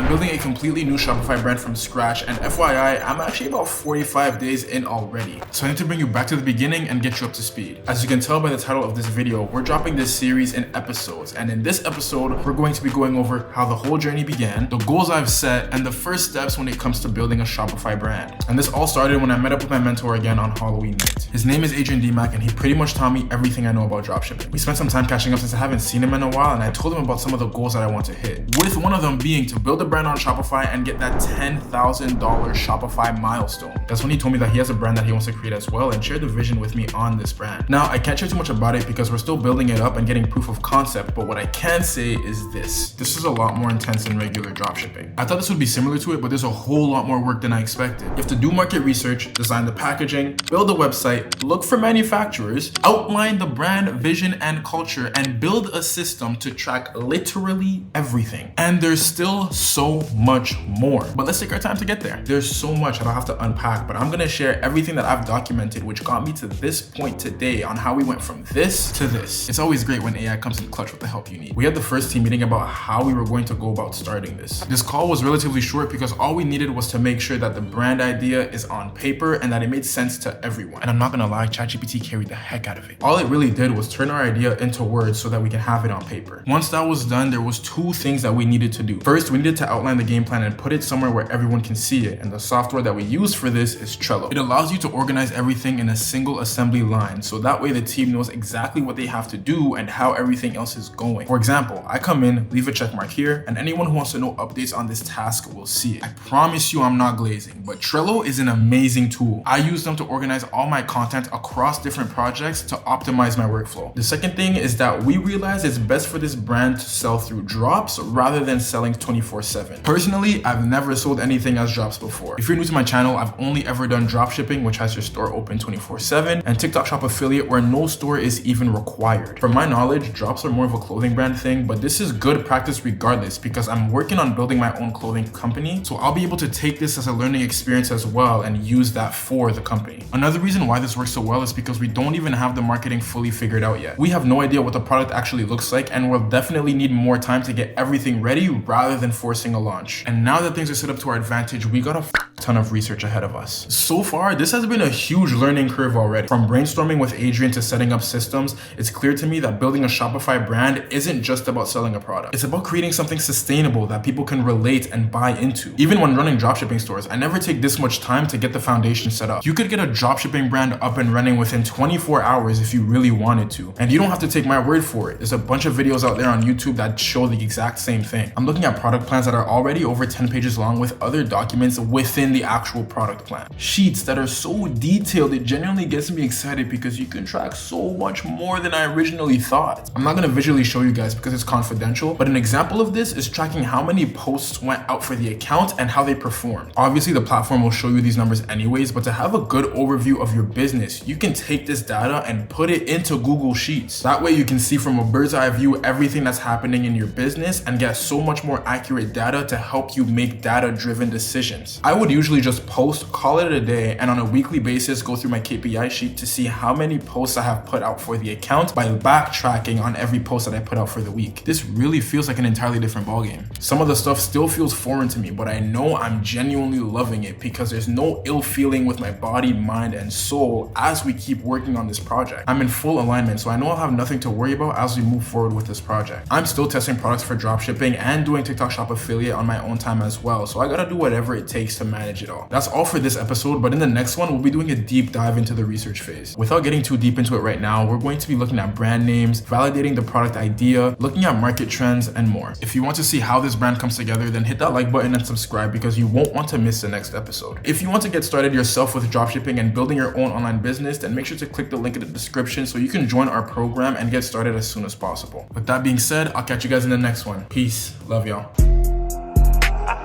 I'm building a completely new Shopify brand from scratch, and FYI, I'm actually about 45 days in already. So I need to bring you back to the beginning and get you up to speed. As you can tell by the title of this video, we're dropping this series in episodes, and in this episode, we're going to be going over how the whole journey began, the goals I've set, and the first steps when it comes to building a Shopify brand. And this all started when I met up with my mentor again on Halloween night. His name is Adrian DMAC, and he pretty much taught me everything I know about dropshipping. We spent some time catching up since I haven't seen him in a while, and I told him about some of the goals that I want to hit, with one of them being to build a brand on Shopify and get that $10,000 Shopify milestone. That's when he told me that he has a brand that he wants to create as well and share the vision with me on this brand. Now, I can't share too much about it because we're still building it up and getting proof of concept, but what I can say is this. This is a lot more intense than regular dropshipping. I thought this would be similar to it, but there's a whole lot more work than I expected. You have to do market research, design the packaging, build a website, look for manufacturers, outline the brand vision and culture, and build a system to track literally everything. And there's still so much more, but let's take our time to get there. There's so much that I'll have to unpack, but I'm gonna share everything that I've documented, which got me to this point today on how we went from this to this. It's always great when AI comes in clutch with the help you need. We had the first team meeting about how we were going to go about starting this. This call was relatively short because all we needed was to make sure that the brand idea is on paper and that it made sense to everyone. And I'm not gonna lie, ChatGPT carried the heck out of it. All it really did was turn our idea into words so that we can have it on paper. Once that was done, there was two things that we needed to do. First, we needed to outline the game plan and put it somewhere where everyone can see it, and the software that we use for this is Trello. It allows you to organize everything in a single assembly line, so that way the team knows exactly what they have to do and how everything else is going. For example, I come in, leave a check mark here, and anyone who wants to know updates on this task will see it. I promise you I'm not glazing, but Trello is an amazing tool. I use them to organize all my content across different projects to optimize my workflow. The second thing is that we realized it's best for this brand to sell through drops rather than selling 24/7. Personally, I've never sold anything as drops before. If you're new to my channel, I've only ever done drop shipping, which has your store open 24/7, and TikTok Shop Affiliate, where no store is even required. From my knowledge, drops are more of a clothing brand thing, but this is good practice regardless because I'm working on building my own clothing company, so I'll be able to take this as a learning experience as well and use that for the company. Another reason why this works so well is because we don't even have the marketing fully figured out yet. We have no idea what the product actually looks like, and we'll definitely need more time to get everything ready rather than forcing a launch. And now that things are set up to our advantage, we got a ton of research ahead of us. So far, this has been a huge learning curve already. From brainstorming with Adrian to setting up systems, it's clear to me that building a Shopify brand isn't just about selling a product. It's about creating something sustainable that people can relate and buy into. Even when running dropshipping stores, I never take this much time to get the foundation set up. You could get a dropshipping brand up and running within 24 hours if you really wanted to. And you don't have to take my word for it. There's a bunch of videos out there on YouTube that show the exact same thing. I'm looking at product plans that are already over 10 pages long with other documents within the actual product plan. Sheets that are so detailed, it genuinely gets me excited because you can track so much more than I originally thought. I'm not gonna visually show you guys because it's confidential, but an example of this is tracking how many posts went out for the account and how they performed. Obviously, the platform will show you these numbers anyways, but to have a good overview of your business, you can take this data and put it into Google Sheets. That way you can see from a bird's eye view everything that's happening in your business and get so much more accurate data to help you make data-driven decisions. I would usually just post, call it a day, and on a weekly basis go through my KPI sheet to see how many posts I have put out for the account by backtracking on every post that I put out for the week. This really feels like an entirely different ballgame. Some of the stuff still feels foreign to me, but I know I'm genuinely loving it because there's no ill feeling with my body, mind, and soul as we keep working on this project. I'm in full alignment, so I know I'll have nothing to worry about as we move forward with this project. I'm still testing products for dropshipping and doing TikTok Shop Affiliate on my own time as well, so I gotta do whatever it takes to manage it all. That's all for this episode, but in the next one, we'll be doing a deep dive into the research phase. Without getting too deep into it right now, we're going to be looking at brand names, validating the product idea, looking at market trends, and more. If you want to see how this brand comes together, then hit that like button and subscribe because you won't want to miss the next episode. If you want to get started yourself with dropshipping and building your own online business, then make sure to click the link in the description so you can join our program and get started as soon as possible. With that being said, I'll catch you guys in the next one. Peace. Love y'all.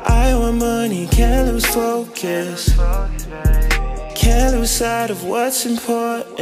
I want money, can't lose focus. Can't lose sight of what's important.